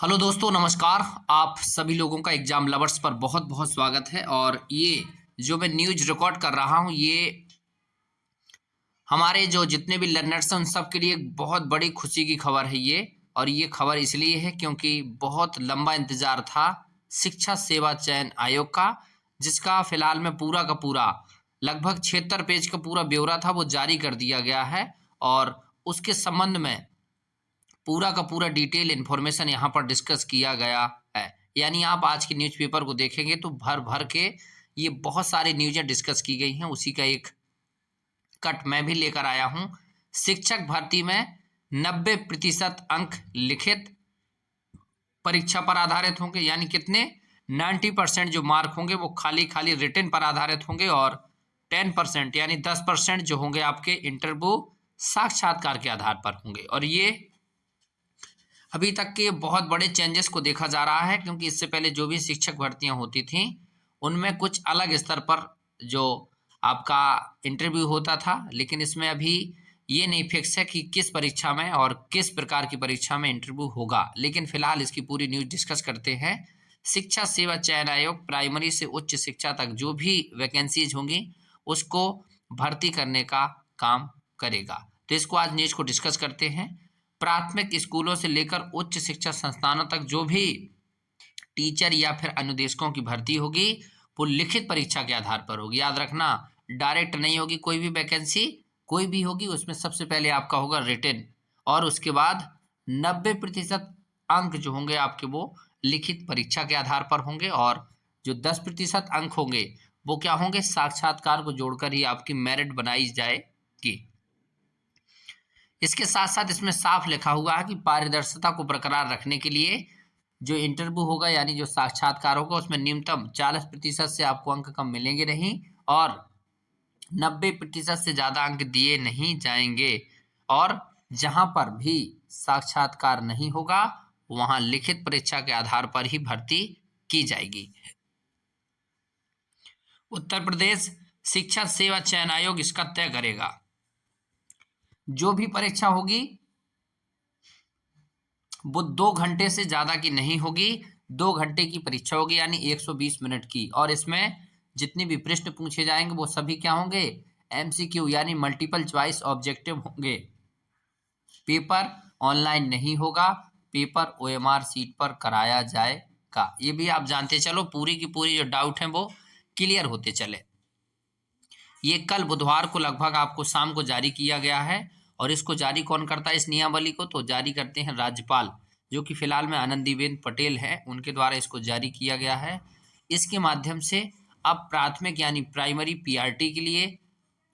Hello दोस्तों, नमस्कार। आप सभी लोगों का एग्जाम लवर्स पर बहुत बहुत स्वागत है। और ये जो मैं न्यूज रिकॉर्ड कर रहा हूँ, ये हमारे जो जितने भी लर्नर्स हैं उन सब के लिए एक बहुत बड़ी खुशी की खबर है ये। और ये खबर इसलिए है क्योंकि बहुत लंबा इंतजार था शिक्षा सेवा चयन आयोग का, जिसका फिलहाल में पूरा का पूरा लगभग 76 पेज का पूरा ब्यौरा था वो जारी कर दिया गया है। और उसके संबंध में पूरा का पूरा डिटेल इन्फॉर्मेशन यहाँ पर डिस्कस किया गया है। यानी आप आज के न्यूज़पेपर को देखेंगे तो भर भर के ये बहुत सारी न्यूज़ें डिस्कस की गई हैं, उसी का एक कट मैं भी लेकर आया हूँ। शिक्षक भर्ती में 90% अंक लिखित परीक्षा पर आधारित होंगे, यानी कितने 90% जो मार्क होंगे वो खाली खाली रिटन पर आधारित होंगे, और 10% यानी 10% जो होंगे आपके इंटरव्यू साक्षात्कार के आधार पर होंगे। और ये अभी तक के बहुत बड़े चेंजेस को देखा जा रहा है, क्योंकि इससे पहले जो भी शिक्षक भर्तियां होती थीं उनमें कुछ अलग स्तर पर जो आपका इंटरव्यू होता था, लेकिन इसमें अभी ये नहीं फिक्स है कि किस परीक्षा में और किस प्रकार की परीक्षा में इंटरव्यू होगा। लेकिन फिलहाल इसकी पूरी न्यूज डिस्कस करते हैं। शिक्षा सेवा चयन आयोग प्राइमरी से उच्च शिक्षा तक जो भी वैकेंसीज होंगी उसको भर्ती करने का काम करेगा। तो इसको आज न्यूज को डिस्कस करते हैं। प्राथमिक स्कूलों से लेकर उच्च शिक्षा संस्थानों तक जो भी टीचर या फिर अनुदेशकों की भर्ती होगी वो लिखित परीक्षा के आधार पर होगी। याद रखना, डायरेक्ट नहीं होगी। कोई भी वैकेंसी कोई भी होगी उसमें सबसे पहले आपका होगा रिटन, और उसके बाद 90% अंक जो होंगे आपके वो लिखित परीक्षा के आधार पर होंगे, और जो 10% अंक होंगे वो क्या होंगे, साक्षात्कार को जोड़कर ही आपकी मेरिट बनाई जाएगी। इसके साथ साथ इसमें साफ लिखा हुआ है कि पारदर्शिता को बरकरार रखने के लिए जो इंटरव्यू होगा यानी जो साक्षात्कार होगा उसमें न्यूनतम 40% से आपको अंक कम मिलेंगे नहीं, और 90% से ज़्यादा अंक दिए नहीं जाएंगे। और जहां पर भी साक्षात्कार नहीं होगा वहां लिखित परीक्षा के आधार पर ही भर्ती की जाएगी। उत्तर प्रदेश शिक्षा सेवा चयन आयोग इसका तय करेगा। जो भी परीक्षा होगी वो 2 घंटे से ज़्यादा की नहीं होगी। 2 घंटे की परीक्षा होगी यानी 120 मिनट की, और इसमें जितने भी प्रश्न पूछे जाएंगे वो सभी क्या होंगे, एमसीक्यू यानी मल्टीपल चॉइस ऑब्जेक्टिव होंगे। पेपर ऑनलाइन नहीं होगा, पेपर ओएमआर सीट पर कराया जाएगा। ये भी आप जानते चलो, पूरी की पूरी जो डाउट है वो क्लियर होते चले। ये कल बुधवार को लगभग आपको शाम को जारी किया गया है, और इसको जारी कौन करता है इस नियमावली को, तो जारी करते हैं राज्यपाल, जो कि फिलहाल में आनंदीबेन पटेल है, उनके द्वारा इसको जारी किया गया है। इसके माध्यम से अब प्राथमिक यानी प्राइमरी पीआरटी के लिए,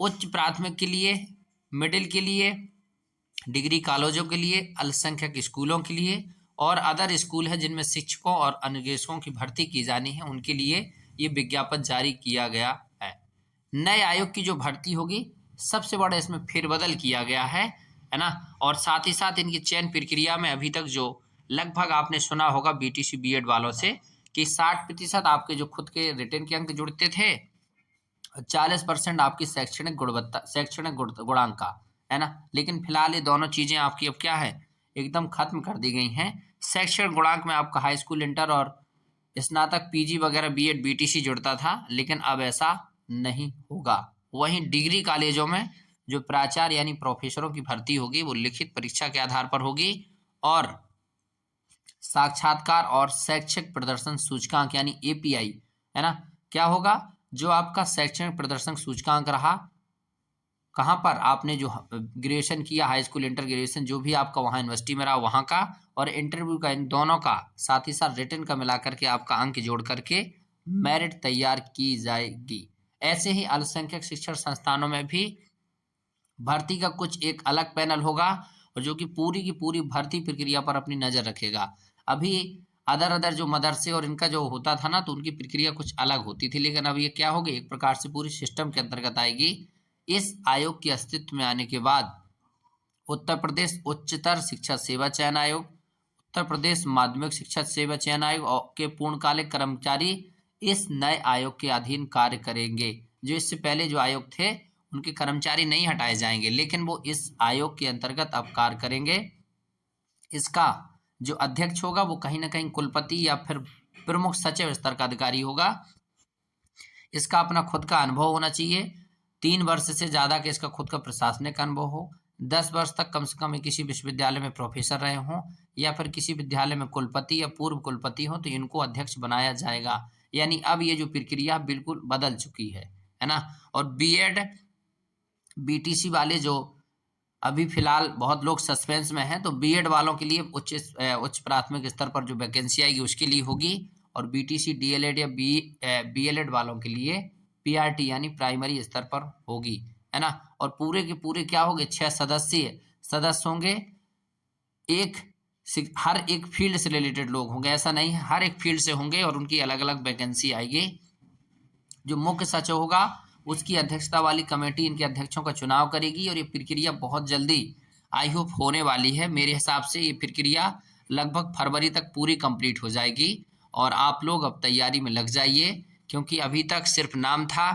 उच्च प्राथमिक के लिए, मिडिल के लिए, डिग्री कॉलेजों के लिए, अल्पसंख्यक स्कूलों के लिए और अदर स्कूल है जिनमें शिक्षकों और अनुदेशकों की भर्ती की जानी है उनके लिए ये विज्ञापन जारी किया गया है। नए आयोग की जो भर्ती होगी सबसे बड़ा इसमें फेरबदल किया गया है ना। और साथ ही साथ इनकी चयन प्रक्रिया में अभी तक जो लगभग आपने सुना होगा बीटीसी बीएड वालों से कि 60% आपके जो खुद के रिटन के अंक जुड़ते थे, 40% आपकी शैक्षणिक गुणवत्ता शैक्षणिक गुणांक का, है ना। लेकिन फिलहाल ये दोनों चीज़ें आपकी अब क्या है, एकदम खत्म कर दी गई हैं। शैक्षणिक गुणांक में आपका हाई स्कूल, इंटर और स्नातक, पीजी वगैरह, बीएड, बीटीसी जुड़ता था, लेकिन अब ऐसा नहीं होगा। वहीं डिग्री कॉलेजों में जो प्राचार्य यानी प्रोफेसरों की भर्ती होगी वो लिखित परीक्षा के आधार पर होगी, और साक्षात्कार और शैक्षिक प्रदर्शन सूचकांक यानी एपीआई, है ना, क्या होगा, जो आपका शैक्षणिक प्रदर्शन सूचकांक रहा, कहाँ पर आपने जो ग्रेजुएशन किया, हाई स्कूल, इंटर, ग्रेजुएशन, जो भी आपका वहाँ यूनिवर्सिटी में रहा वहाँ का, और इंटरव्यू का, इन दोनों का साथ ही साथ रिटन का मिला करके आपका अंक जोड़ करके मेरिट तैयार की जाएगी। ऐसे ही अल्पसंख्यक शिक्षण संस्थानों में भी भर्ती का कुछ एक अलग पैनल होगा, और जो कि पूरी की पूरी भर्ती प्रक्रिया पर अपनी नज़र रखेगा। अभी अदर जो मदरसे और इनका जो होता था ना, तो उनकी प्रक्रिया कुछ अलग होती थी, लेकिन अब ये क्या होगी, एक प्रकार से पूरी सिस्टम के अंतर्गत आएगी। इस आयोग के अस्तित्व में आने के बाद उत्तर प्रदेश उच्चतर शिक्षा सेवा चयन आयोग, उत्तर प्रदेश माध्यमिक शिक्षा सेवा चयन आयोग के पूर्णकालिक कर्मचारी इस नए आयोग के अधीन कार्य करेंगे। जो इससे पहले जो आयोग थे उनके कर्मचारी नहीं हटाए जाएंगे, लेकिन वो इस आयोग के अंतर्गत अब कार्य करेंगे। इसका जो अध्यक्ष होगा वो कहीं ना कहीं कुलपति या फिर प्रमुख सचिव स्तर का अधिकारी होगा। इसका अपना खुद का अनुभव होना चाहिए, 3 वर्ष से ज़्यादा के इसका खुद का प्रशासनिक अनुभव हो, 10 वर्ष तक कम से कम ये किसी विश्वविद्यालय में प्रोफेसर रहे हों या फिर किसी विद्यालय में कुलपति या पूर्व कुलपति हो, तो इनको अध्यक्ष बनाया जाएगा। यानी अब ये जो प्रक्रिया बिल्कुल बदल चुकी है ना। और बीएड बीटीसी वाले जो अभी फिलहाल बहुत लोग सस्पेंस में हैं, तो बीएड वालों के लिए उच्च प्राथमिक स्तर पर जो वैकेंसी आएगी उसके लिए होगी, और बीटीसी डीएलएड या बीएलएड वालों के लिए पीआरटी यानी प्राइमरी स्तर पर होगी, है ना। और पूरे के पूरे क्या होंगे, 6 सदस्य होंगे। हर एक फील्ड से रिलेटेड लोग होंगे, ऐसा नहीं है, हर एक फील्ड से होंगे और उनकी अलग अलग वैकेंसी आएगी। जो मुख्य सचिव होगा उसकी अध्यक्षता वाली कमेटी इनके अध्यक्षों का चुनाव करेगी, और ये प्रक्रिया बहुत जल्दी आई होप होने वाली है। मेरे हिसाब से ये प्रक्रिया लगभग फरवरी तक पूरी कंप्लीट हो जाएगी, और आप लोग अब तैयारी में लग जाइए, क्योंकि अभी तक सिर्फ नाम था।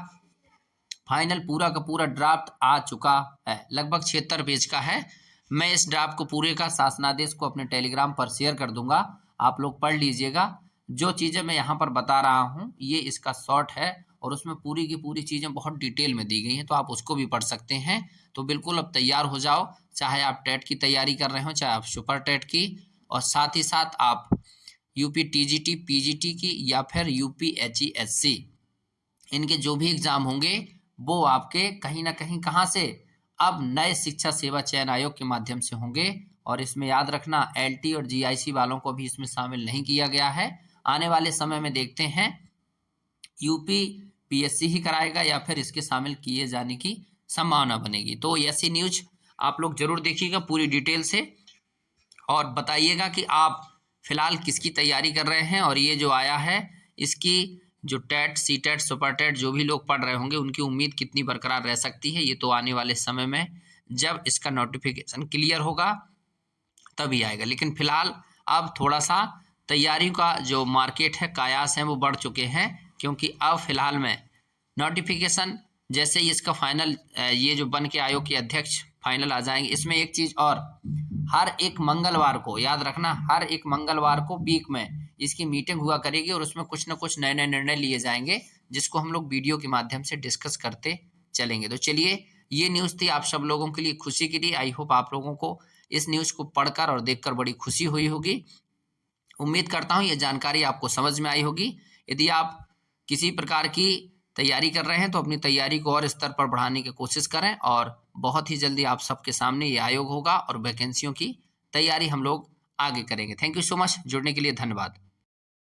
फाइनल पूरा का पूरा ड्राफ्ट आ चुका है, लगभग 76 पेज का है। मैं इस ड्राफ्ट को पूरे का शासनादेश को अपने टेलीग्राम पर शेयर कर दूंगा, आप लोग पढ़ लीजिएगा। जो चीज़ें मैं यहाँ पर बता रहा हूँ ये इसका शॉर्ट है, और उसमें पूरी की पूरी चीज़ें बहुत डिटेल में दी गई हैं, तो आप उसको भी पढ़ सकते हैं। तो बिल्कुल अब तैयार हो जाओ, चाहे आप टेट की तैयारी कर रहे हो, चाहे आप सुपर टेट की, और साथ ही साथ आप यूपी टीजीटी पीजीटी की या फिर यूपी एचईएससी, इनके जो भी एग्ज़ाम होंगे वो आपके कहीं ना कहीं कहाँ से, अब नए शिक्षा सेवा चयन आयोग के माध्यम से होंगे। और इसमें याद रखना एलटी और जीआईसी वालों को भी इसमें शामिल नहीं किया गया है। आने वाले समय में देखते हैं यूपी पीएससी ही कराएगा या फिर इसके शामिल किए जाने की संभावना बनेगी। तो ऐसी न्यूज आप लोग जरूर देखिएगा पूरी डिटेल से, और बताइएगा कि आप फिलहाल किसकी तैयारी कर रहे हैं, और ये जो आया है इसकी जो TET C TET super TET जो भी लोग पढ़ रहे होंगे उनकी उम्मीद कितनी बरकरार रह सकती है, ये तो आने वाले समय में जब इसका नोटिफिकेशन क्लियर होगा तभी आएगा। लेकिन फिलहाल अब थोड़ा सा तैयारी का जो मार्केट है, कयास हैं वो बढ़ चुके हैं, क्योंकि अब फिलहाल में नोटिफिकेशन जैसे ही इसका फाइनल, ये जो बन के आयोग के अध्यक्ष फाइनल आ जाएंगे। इसमें एक चीज़ और, हर एक मंगलवार को याद रखना, हर एक मंगलवार को वीक में इसकी मीटिंग हुआ करेगी, और उसमें कुछ ना कुछ नए नए निर्णय लिए जाएंगे, जिसको हम लोग वीडियो के माध्यम से डिस्कस करते चलेंगे। तो चलिए, ये न्यूज़ थी आप सब लोगों के लिए खुशी के लिए। आई होप आप लोगों को इस न्यूज़ को पढ़कर और देखकर बड़ी खुशी हुई होगी। उम्मीद करता हूँ ये जानकारी आपको समझ में आई होगी। यदि आप किसी प्रकार की तैयारी कर रहे हैं तो अपनी तैयारी को और स्तर पर बढ़ाने की कोशिश करें, और बहुत ही जल्दी आप सबके सामने ये आयोग होगा और वैकेंसियों की तैयारी हम लोग आगे करेंगे। थैंक यू सो मच, जुड़ने के लिए धन्यवाद।